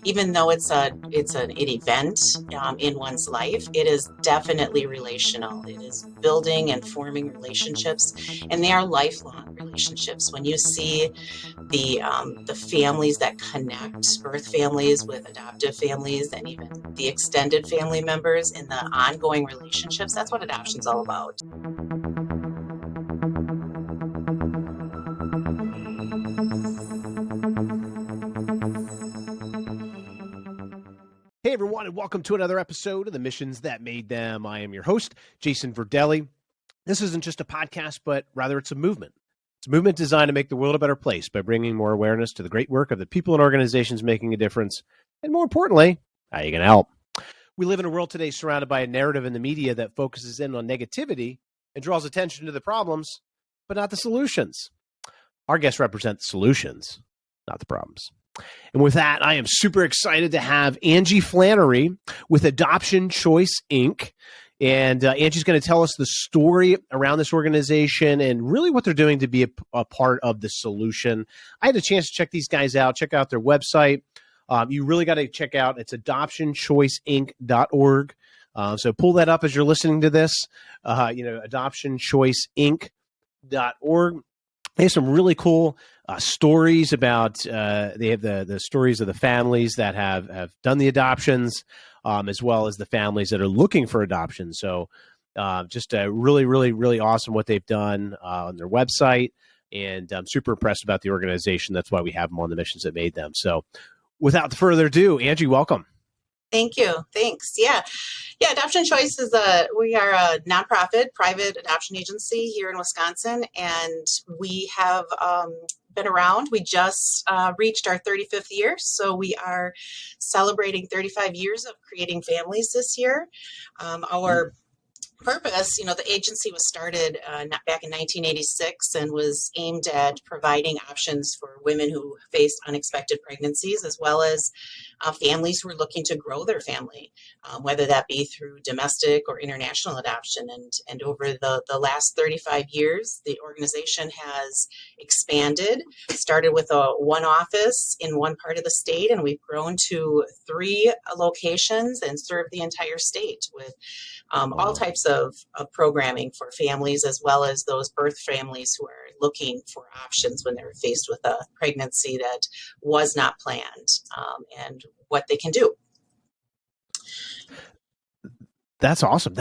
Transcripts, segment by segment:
Even though it's an event in one's life, it is definitely relational. It is building and forming relationships, and they are lifelong relationships. When you see the families that connect, birth families with adoptive families, and even the extended family members in the ongoing relationships, that's what adoption's all about. Hey, everyone, and welcome to another episode of The Missions That Made Them. I am your host, Jason Verdelli. This isn't just a podcast, but rather it's a movement. It's a movement designed to make the world a better place by bringing more awareness to the great work of the people and organizations making a difference, and more importantly, how you can help. We live in a world today surrounded by a narrative in the media that focuses in on negativity and draws attention to the problems, but not the solutions. Our guests represent the solutions, not the problems. And with that, I am super excited to have Angie Flannery with Adoption Choice, Inc. And Angie's going to tell us the story around this organization and really what they're doing to be a part of the solution. I had a chance to check these guys out, check out their website. You really got to check out, it's adoptionchoiceinc.org. So pull that up as you're listening to this, adoptionchoiceinc.org. They have some really cool stories about, they have the stories of the families that have done the adoptions, as well as the families that are looking for adoption. So just really, really, really awesome what they've done on their website. And I'm super impressed about the organization. That's why we have them on the missions that made them. So without further ado, Angie, welcome. Thank you. Thanks. Yeah. Adoption Choice we are a nonprofit private adoption agency here in Wisconsin, and we have been around. We just reached our 35th year, so we are celebrating 35 years of creating families this year. Our purpose, the agency was started back in 1986 and was aimed at providing options for women who faced unexpected pregnancies, as well as families who are looking to grow their family, whether that be through domestic or international adoption. And over the last 35 years, the organization has expanded, started with one office in one part of the state, and we've grown to 3 locations and serve the entire state with all types of programming for families, as well as those birth families who are looking for options when they're faced with a pregnancy that was not planned, and what they can do. That's awesome.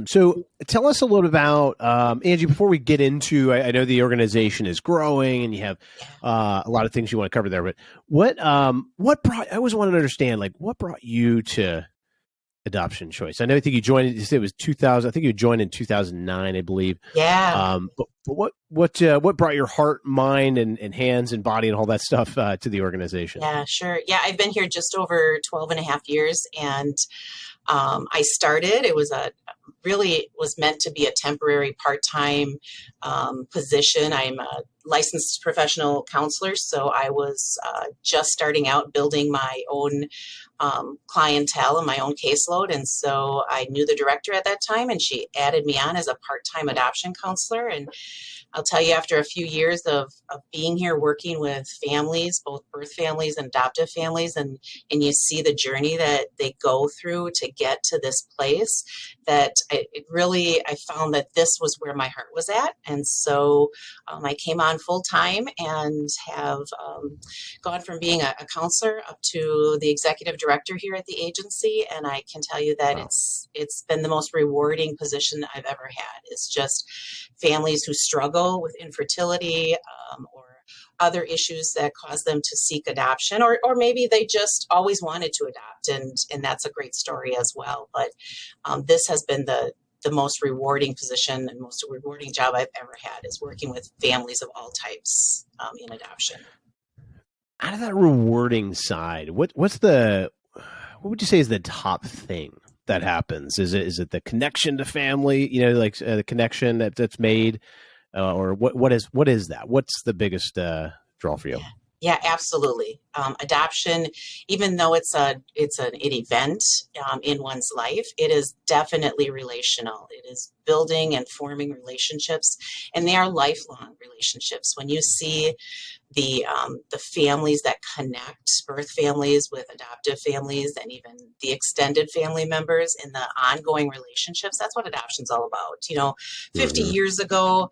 So tell us a little about, Angie, before we get into, I know the organization is growing and you have a lot of things you want to cover there, but what brought, I always wanted to understand, like, what brought you to Adoption Choice? I think you joined, you said it was 2000, I think you joined in 2009, I believe. Yeah. But what brought your heart, mind, and hands and body and all that stuff to the organization? Yeah, sure. Yeah, I've been here just over 12 and a half years, and I started, it was was meant to be a temporary part-time position. I'm a licensed professional counselor, so I was just starting out building my own clientele and my own caseload. And so I knew the director at that time, and she added me on as a part-time adoption counselor. And I'll tell you, after a few years of being here, working with families, both birth families and adoptive families, and you see the journey that they go through to get to this place, that I found that this was where my heart was at. And so I came on full time and have gone from being a counselor up to the executive director here at the agency. And I can tell you that it's been the most rewarding position I've ever had. It's just families who struggle with infertility or other issues that cause them to seek adoption, or maybe they just always wanted to adopt, and that's a great story as well. But this has been the most rewarding position and most rewarding job I've ever had, is working with families of all types in adoption. Out of that rewarding side, what would you say is the top thing that happens? Is it the connection to family? The connection that's made, or what is that? What's the biggest draw for you? Yeah, absolutely. Adoption, even though it's an event in one's life, it is definitely relational. It is building and forming relationships, and they are lifelong relationships. When you see the families that connect birth families with adoptive families and even the extended family members in the ongoing relationships, that's what adoption's all about. 50 years ago,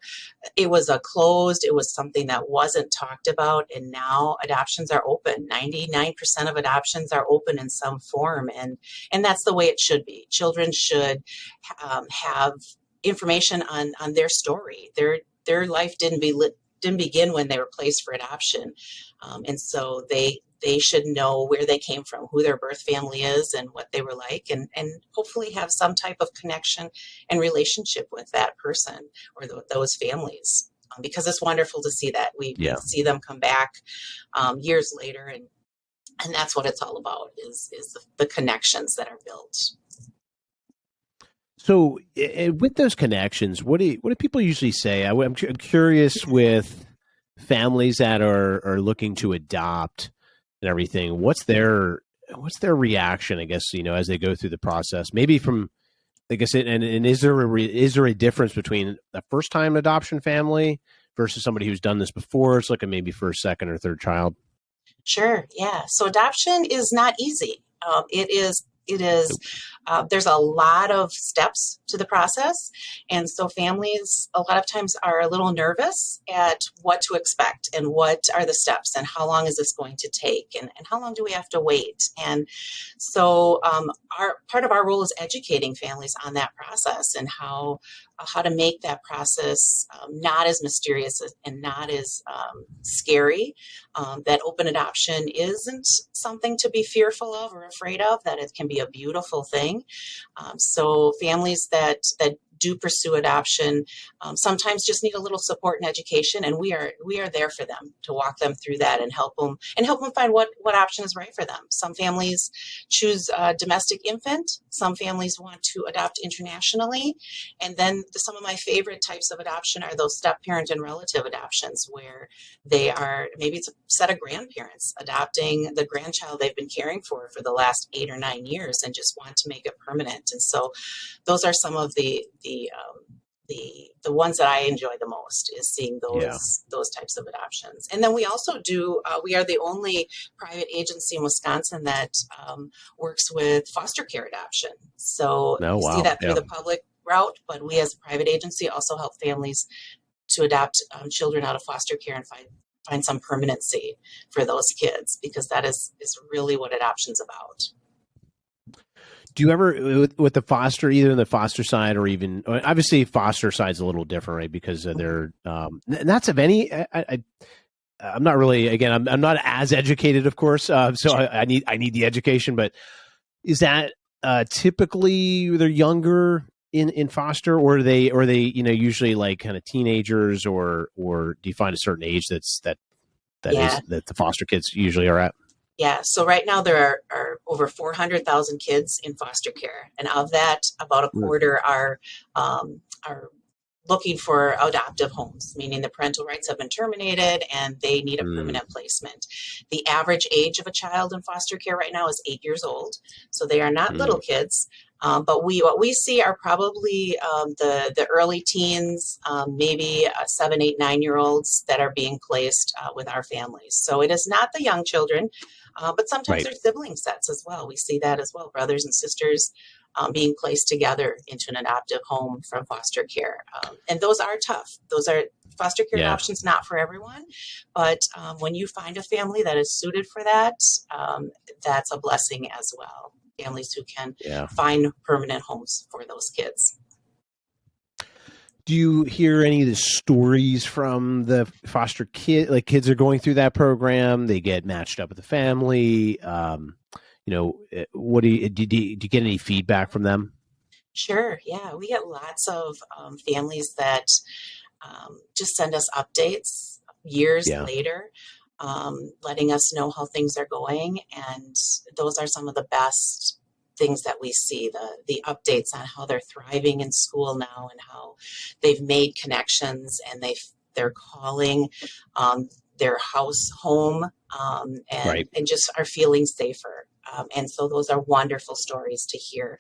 it was it was something that wasn't talked about, and now adoptions are open. 99% of adoptions are open in some form, and that's the way it should be. Children should have information on their story. Their life didn't begin when they were placed for adoption, and so they should know where they came from, who their birth family is, and what they were like, and hopefully have some type of connection and relationship with that person or those families. Because it's wonderful to see that we see them come back years later, and that's what it's all about is the connections that are built. So with those connections, what do people usually say? I'm curious with families that are looking to adopt and everything. What's their reaction, I guess, as they go through the process? Maybe from, like I said, and is there a difference between a first time adoption family versus somebody who's done this before? It's looking maybe for a second or third child. Sure. Yeah. So adoption is not easy. It is. There's a lot of steps to the process. And so families a lot of times are a little nervous at what to expect and what are the steps and how long is this going to take and how long do we have to wait. And so part of our role is educating families on that process and how to make that process not as mysterious and not as scary. That open adoption isn't something to be fearful of or afraid of, that it can be a beautiful thing. So families that do pursue adoption sometimes just need a little support and education, and we are there for them to walk them through that and help them find what option is right for them. Some families choose domestic infant, some families want to adopt internationally, and then some of my favorite types of adoption are those step parent and relative adoptions, where maybe it's a set of grandparents adopting the grandchild they've been caring for the last 8 or 9 years and just want to make it permanent. And so those are some of the ones that I enjoy the most, is seeing those types of adoptions. And then we also we are the only private agency in Wisconsin that works with foster care adoption. So you see that through the public route, but we as a private agency also help families to adopt children out of foster care and find some permanency for those kids, because that is really what adoption's about. Do you ever, with the foster, either in the foster side or even, obviously foster side's a little different, right? Because they're, and that's of any, I'm not really, again, I'm not as educated, of course. So I need the education, but is that typically they're younger in foster, or are they, usually like kind of teenagers, or do you find a certain age that the foster kids usually are at? Yeah, so right now there are over 400,000 kids in foster care, and of that, about a quarter are looking for adoptive homes, meaning the parental rights have been terminated and they need a permanent placement. The average age of a child in foster care right now is 8 years old, so they are not little kids. But what we see are probably the early teens, maybe 7, 8, 9-year-olds that are being placed with our families. So it is not the young children, but sometimes there's sibling sets as well. We see that as well, brothers and sisters being placed together into an adoptive home from foster care. And those are tough. Those are foster care adoptions, not for everyone. But when you find a family that is suited for that, that's a blessing as well. Families who can find permanent homes for those kids. Do you hear any of the stories from the foster kid? Like, kids are going through that program, they get matched up with the family. What do you get any feedback from them? Sure. Yeah, we get lots of families that just send us updates years later, letting us know how things are going. And those are some of the best things that we see, the updates on how they're thriving in school now and how they've made connections and they're calling their home, Right. and just are feeling safer. And so those are wonderful stories to hear.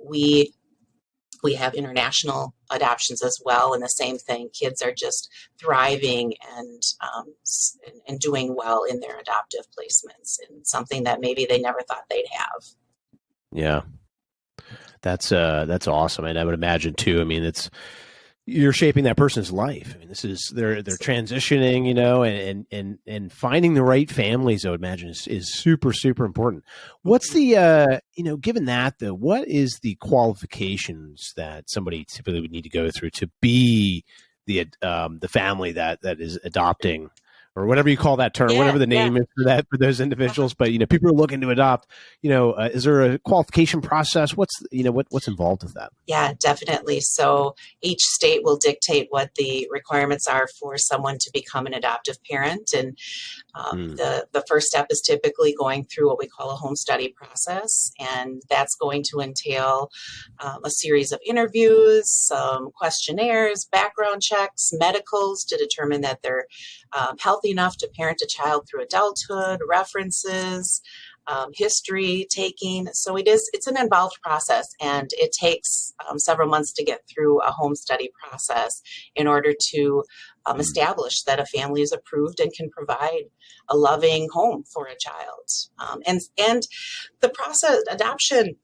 We have international adoptions as well, and the same thing. Kids are just thriving and doing well in their adoptive placements, and something that maybe they never thought they'd have. Yeah. That's awesome. And I would imagine too, I mean, you're shaping that person's life. I mean, they're transitioning, and finding the right families, I would imagine is super, super important. What's the, given that though, what is the qualifications that somebody typically would need to go through to be the family that is adopting, or whatever you call that term, whatever the name is for those individuals? But, people are looking to adopt, is there a qualification process? What's involved with that? Yeah, definitely. So each state will dictate what the requirements are for someone to become an adoptive parent. And the first step is typically going through what we call a home study process. And that's going to entail a series of interviews, some questionnaires, background checks, medicals to determine that they're healthy enough to parent a child through adulthood, references, history taking. So it's an involved process, and it takes several months to get through a home study process in order to establish that a family is approved and can provide a loving home for a child. And the process adoption.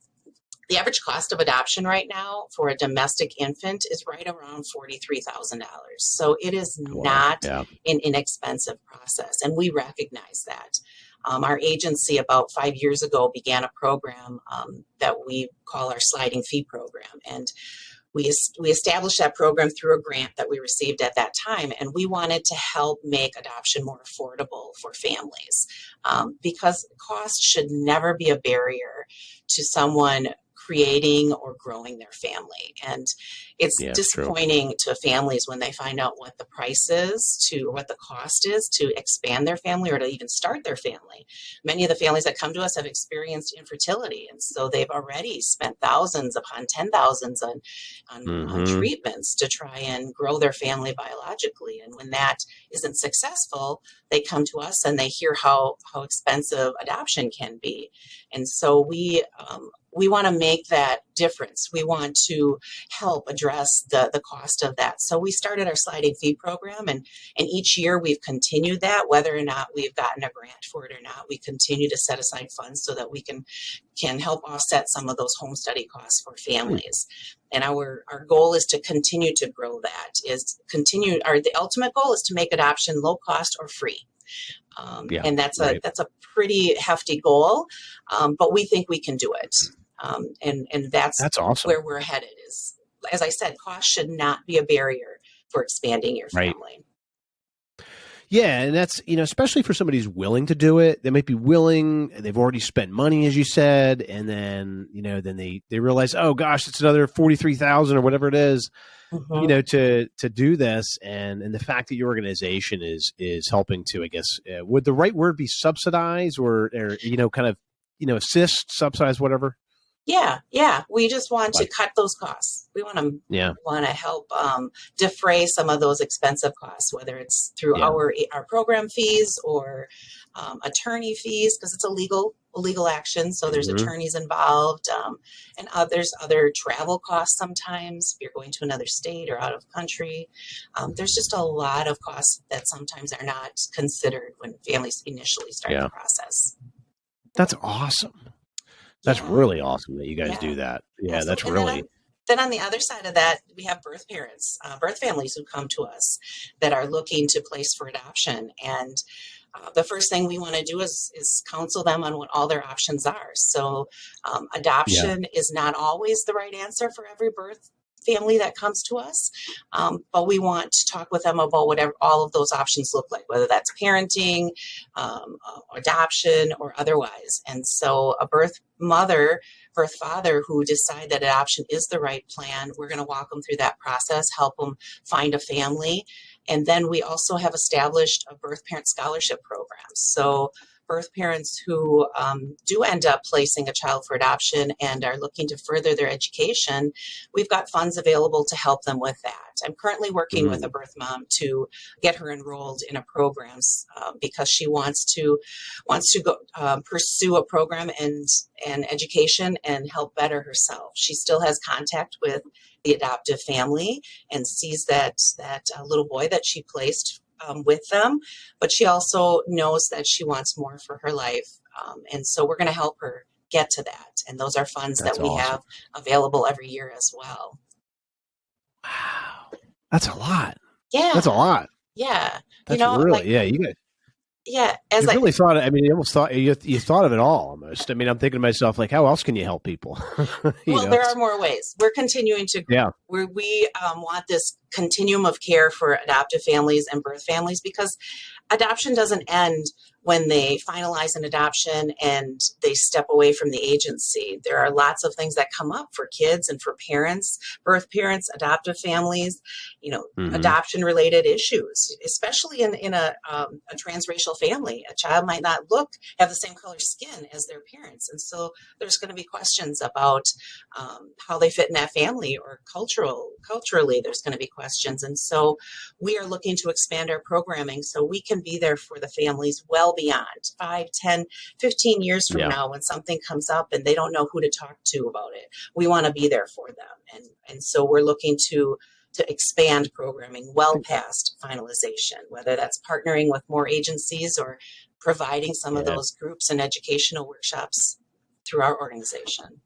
The average cost of adoption right now for a domestic infant is right around $43,000. So it is not an inexpensive process, and we recognize that. Our agency about 5 years ago began a program that we call our sliding fee program, and we established that program through a grant that we received at that time, and we wanted to help make adoption more affordable for families, because cost should never be a barrier to someone creating or growing their family. And it's disappointing to families when they find out what the price is or what the cost is to expand their family or to even start their family. Many of the families that come to us have experienced infertility, and so they've already spent thousands upon $10,000s on treatments to try and grow their family biologically. And when that isn't successful, they come to us and they hear how expensive adoption can be. And so we want to make that difference. We want to help address the cost of that. So we started our sliding fee program, and each year we've continued that, whether or not we've gotten a grant for it or not. We continue to set aside funds so that we can help offset some of those home study costs for families. And our goal is to continue to grow that. The ultimate goal is to make adoption low cost or free. And that's a pretty hefty goal, but we think we can do it. And that's awesome. Where we're headed is, as I said, cost should not be a barrier for expanding your family. Yeah. And that's, especially for somebody who's willing to do it, they might be willing, they've already spent money, as you said. And then, then they realize, oh gosh, it's another 43,000 or whatever it is, to do this. And the fact that your organization is helping to, I guess, would the right word be subsidize or kind of, assist, subsidize, whatever? Yeah. We just want to cut those costs. We want to help defray some of those expensive costs, whether it's through our program fees or attorney fees, because it's a legal action. So there's attorneys involved, and there's other travel costs sometimes if you're going to another state or out of country. There's just a lot of costs that sometimes are not considered when families initially start the process. That's awesome. That's really awesome that you guys do that. Yeah, so, that's really. Then on the other side of that, we have birth parents, birth families who come to us that are looking to place for adoption. And the first thing we want to do is counsel them on what all their options are. So adoption is not always the right answer for every birth family that comes to us, but we want to talk with them about whatever all of those options look like, whether that's parenting, adoption, or otherwise. And so a birth father who decide that adoption is the right plan, we're going to walk them through that process, help them find a family. And then we also have established a birth parent scholarship program. So birth parents who do end up placing a child for adoption and are looking to further their education, we've got funds available to help them with that. I'm currently working with a birth mom to get her enrolled in a program because she wants to go pursue a program and education and help better herself. She still has contact with the adoptive family and sees that little boy that she placed with them, but she also knows that she wants more for her life. And so we're going to help her get to that. And those are funds That's that we awesome. have available every year as well. Wow. That's a lot. Yeah. That's a lot. Yeah. That's really, you guys. Yeah. You really thought, you almost thought, you thought of it all almost. I mean, I'm thinking to myself, like, how else can you help people? There are more ways. We're continuing to, we want this continuum of care for adoptive families and birth families, because adoption doesn't end when they finalize an adoption and they step away from the agency. There are lots of things that come up for kids and for parents, birth parents, adoptive families, adoption related issues, especially in a transracial family. A child might not have the same color skin as their parents. And so there's going to be questions about how they fit in that family, or culturally, there's going to be questions. And so we are looking to expand our programming so we can be there for the families well beyond 5, 10, 15 years from now when something comes up and they don't know who to talk to about it. We want to be there for them. And so we're looking to expand programming well past finalization, whether that's partnering with more agencies or providing some of those groups and educational workshops through our organization.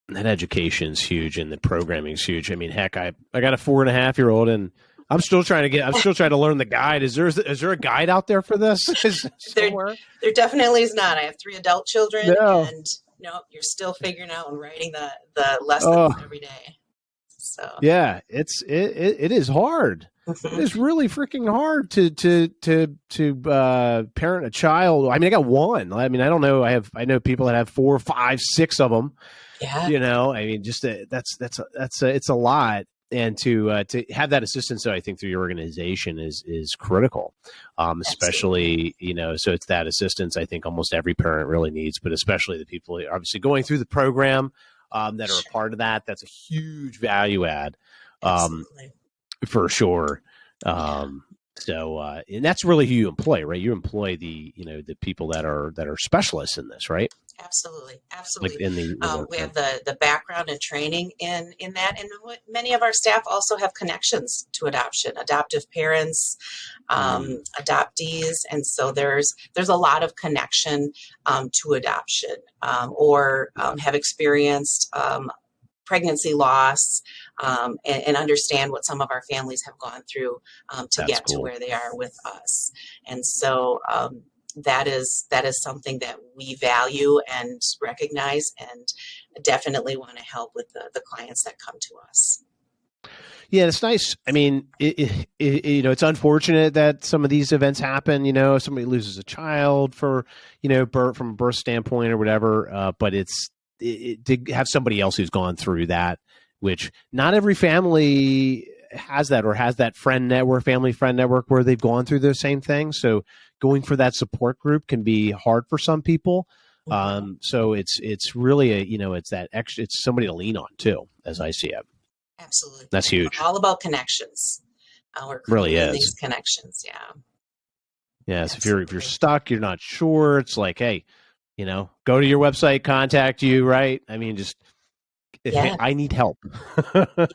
That education's huge and the programming's huge. I mean, heck, I got a 4.5-year-old and I'm still trying to learn the guide. Is there a guide out there for this? There definitely is not. I have 3 adult children and you're still figuring out and writing the lessons every day. So yeah, it is hard. It is really freaking hard to parent a child. I mean, I got one. I mean, I don't know. I know people that have 4, 5, 6 of them. Yeah. I mean, just it's a lot. And to have that assistance, I think, through your organization is critical, especially, so it's that assistance I think almost every parent really needs, but especially the people who are obviously going through the program that are a part of that. That's a huge value add for sure. So, and that's really who you employ, right? You employ the people that are specialists in this, right? Absolutely. Like we have the background and training in that. And many of our staff also have connections to adoption, adoptive parents, adoptees. And so there's a lot of connection to adoption or have experienced pregnancy loss and understand what some of our families have gone through to get to where they are with us. And so that is something that we value and recognize and definitely want to help with the clients that come to us. Yeah, it's nice. I mean, it's unfortunate that some of these events happen. If somebody loses a child for, from a birth standpoint or whatever, but to have somebody else who's gone through that, which not every family has that or has that family friend network where they've gone through those same things. So going for that support group can be hard for some people. So it's really it's somebody to lean on too, as I see it. Absolutely. That's huge. All about connections. We're really is these connections. Yeah. Yes. Absolutely. If you're stuck, you're not sure. It's like, hey, go to your website, contact you, right? I mean, just, hey, I need help.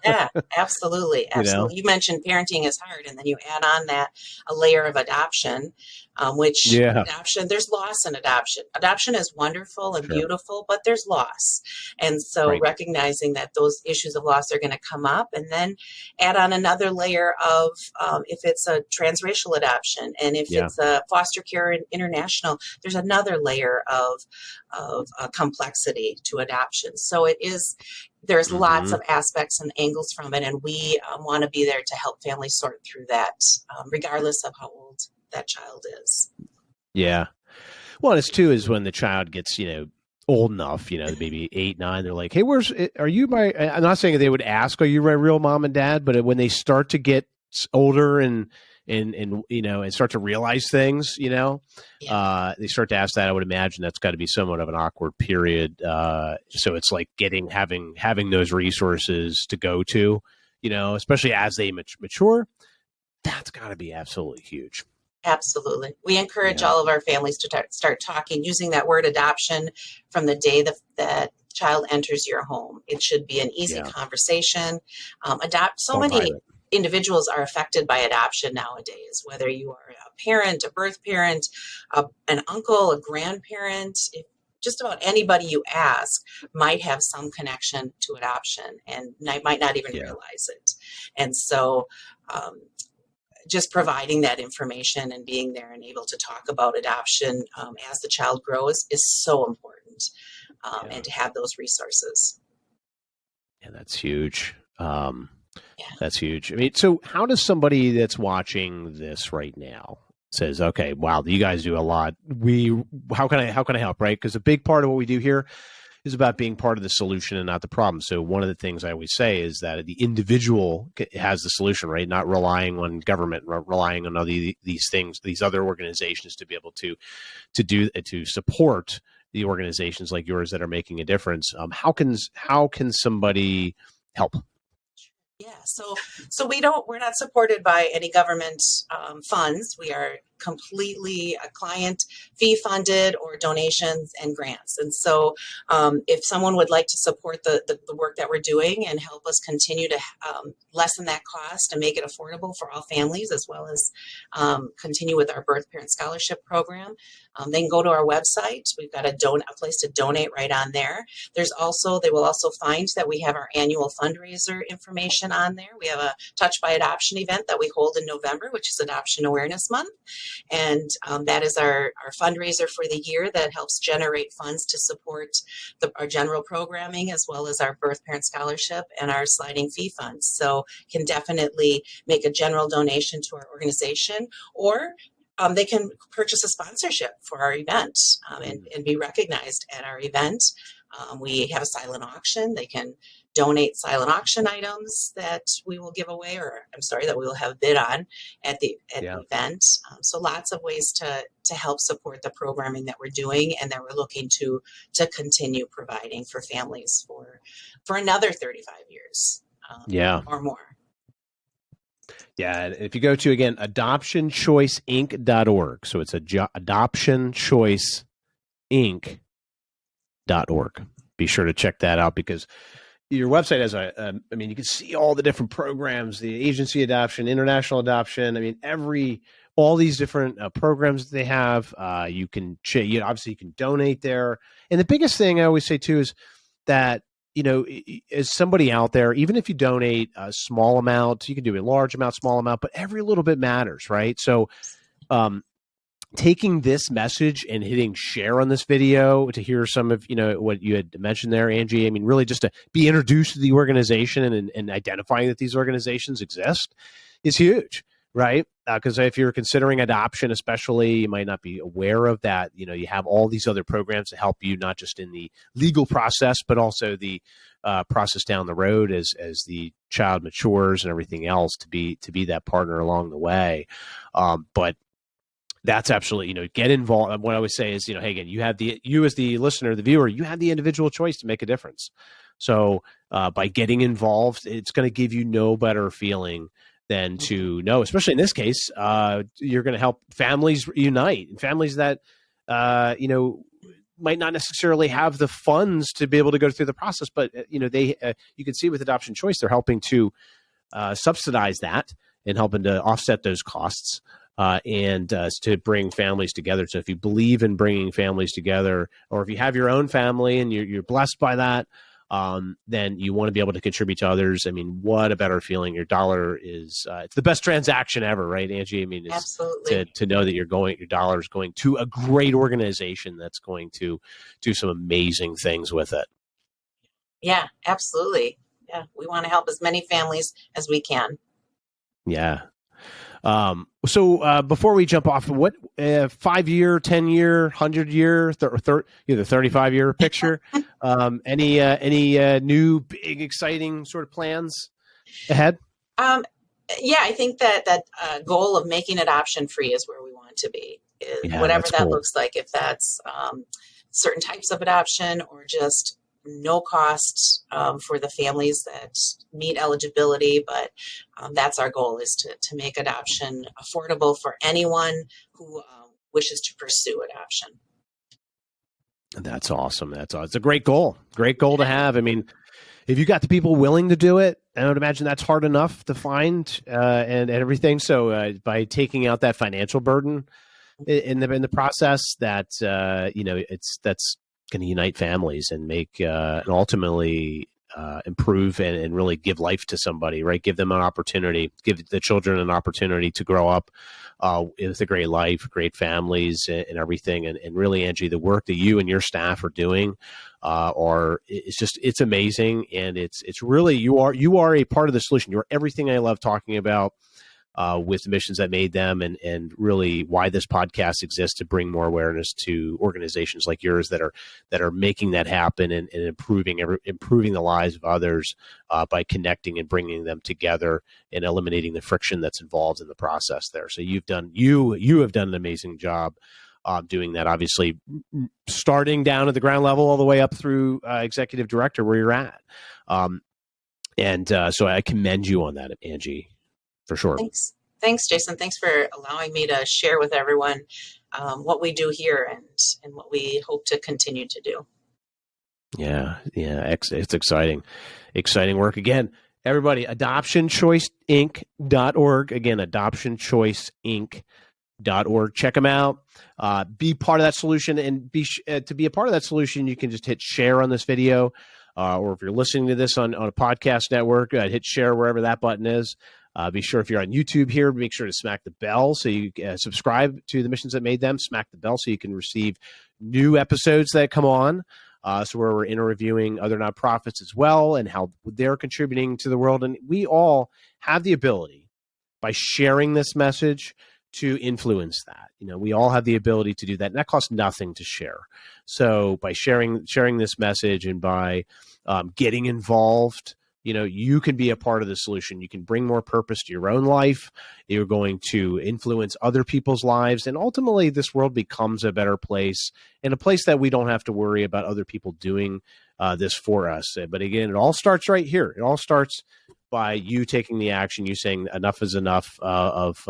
Yeah, absolutely. Absolutely. You mentioned parenting is hard, and then you add on a layer of adoption, adoption, there's loss in adoption. Adoption is wonderful and beautiful, but there's loss. And so recognizing that those issues of loss are going to come up, and then add on another layer of if it's a transracial adoption, and if it's a foster care international, there's another layer of complexity to adoption. So there's lots of aspects and angles from it, and we want to be there to help families sort through that, regardless of how old that child is. Yeah. Well, it's too is when the child gets, old enough, maybe 8, 9, they're like, hey, are you I'm not saying they would ask, are you my real mom and dad? But when they start to get older and and and start to realize things, Yeah. they start to ask that. I would imagine that's got to be somewhat of an awkward period. So it's like having those resources to go to, especially as they mature. That's got to be absolutely huge. Absolutely. We encourage Yeah. all of our families to start talking, using that word adoption from the day that child enters your home. It should be an easy Yeah. conversation. It's So all many private. individuals are affected by adoption nowadays, whether you are a parent, a birth parent, an uncle, a grandparent. Just about anybody you ask might have some connection to adoption and might not even Yeah. realize it. And so, just providing that information and being there and able to talk about adoption as the child grows is so important, Yeah. and to have those resources. Yeah, that's huge. Yeah. That's huge. I mean, so how does somebody that's watching this right now says, okay, wow, you guys do a lot. How can I help? Right. Because a big part of what we do here is about being part of the solution and not the problem. So one of the things I always say is that the individual has the solution, right? Not relying on government, relying on these things, these other organizations to be able to support the organizations like yours that are making a difference. How can somebody help? Yeah, so we're not supported by any government funds. We are completely client fee funded or donations and grants. And so if someone would like to support the work that we're doing and help us continue to lessen that cost and make it affordable for all families, as well as continue with our birth parent scholarship program, they can go to our website. We've got a place to donate right on there. They will also find that we have our annual fundraiser information on there. We have a Touch by Adoption event that we hold in November, which is Adoption Awareness Month. And that is our fundraiser for the year that helps generate funds to support our general programming, as well as our birth parent scholarship and our sliding fee funds. So can definitely make a general donation to our organization, or they can purchase a sponsorship for our event, and be recognized at our event. We have a silent auction. They can donate silent auction items that we will give away, that we will have a bid on at the event. So lots of ways to help support the programming that we're doing and that we're looking to continue providing for families for another 35 years or more. Yeah, if you go to, again, adoptionchoiceinc.org. So it's adoptionchoiceinc.org. Be sure to check that out, because your website has you can see all the different programs, the agency adoption, international adoption. I mean, all these different programs that they have. You can obviously you can donate there. And the biggest thing I always say too is that, as somebody out there, even if you donate a small amount, you can do a large amount, small amount, but every little bit matters, right? So, taking this message and hitting share on this video to hear some of, what you had mentioned there, Angie, I mean, really just to be introduced to the organization and identifying that these organizations exist is huge, right? Because if you're considering adoption, especially, you might not be aware of that. You have all these other programs to help you, not just in the legal process, but also the process down the road as the child matures and everything else, to be that partner along the way. But that's absolutely, get involved. What I always say is, hey, again, you as the listener, the viewer, you have the individual choice to make a difference. So by getting involved, it's going to give you no better feeling than to know, especially in this case, you're going to help families unite, and families that, might not necessarily have the funds to be able to go through the process, but, they, you can see with Adoption Choice, they're helping to subsidize that and helping to offset those costs. And to bring families together. So if you believe in bringing families together, or if you have your own family and you're blessed by that, then you want to be able to contribute to others. I mean, what a better feeling. Your dollar is, it's the best transaction ever, right, Angie? I mean, Absolutely. To know that your dollar is going to a great organization that's going to do some amazing things with it. Yeah, absolutely. Yeah, we want to help as many families as we can. Yeah. So before we jump off, what 5-year, 10-year, 100-year, 35-year picture? Any new big exciting sort of plans ahead? Yeah, I think that goal of making adoption free is where we want to be. Yeah, Whatever that's that cool. looks like, if that's certain types of adoption or just no cost for the families that meet eligibility. But that's our goal, is to make adoption affordable for anyone who wishes to pursue adoption. That's awesome. It's a great goal. Great goal to have. I mean, if you got the people willing to do it, I would imagine that's hard enough to find and everything. So by taking out that financial burden in the process, that that's going to unite families and make and ultimately improve and really give life to somebody, right? Give them an opportunity, give the children an opportunity to grow up with a great life, great families, and everything. And really, Angie, the work that you and your staff are doing it's amazing, and it's really you are a part of the solution. You're everything I love talking about with the missions that made them, and really why this podcast exists, to bring more awareness to organizations like yours that are making that happen and improving the lives of others by connecting and bringing them together and eliminating the friction that's involved in the process there. So you have done an amazing job doing that, obviously starting down at the ground level all the way up through executive director where you're at. So I commend you on that, Angie. For sure. Thanks, Jason. Thanks for allowing me to share with everyone what we do here and what we hope to continue to do. Yeah. It's exciting work. Again, everybody, adoptionchoiceinc.org. Again, adoptionchoiceinc.org. Check them out. Be part of that solution, and to be a part of that solution, you can just hit share on this video, or if you're listening to this on a podcast network, hit share wherever that button is. Be sure, if you're on YouTube here, make sure to smack the bell so you subscribe to the Missions That Made Them. Smack the bell so you can receive new episodes that come on. So where we're interviewing other nonprofits as well and how they're contributing to the world. And we all have the ability, by sharing this message, to influence that. We all have the ability to do that, and that costs nothing to share. So by sharing this message and by getting involved, you can be a part of the solution. You can bring more purpose to your own life. You're going to influence other people's lives. And ultimately, this world becomes a better place, and a place that we don't have to worry about other people doing this for us. But again, it all starts right here. It all starts by you taking the action, you saying enough is enough of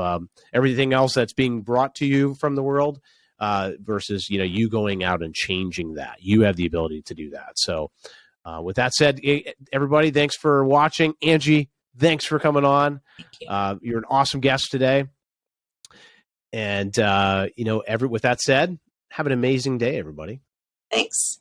everything else that's being brought to you from the world versus, you going out and changing that. You have the ability to do that. So, with that said, everybody, thanks for watching. Angie, thanks for coming on. Thank you. You're an awesome guest today. And, with that said, have an amazing day, everybody. Thanks.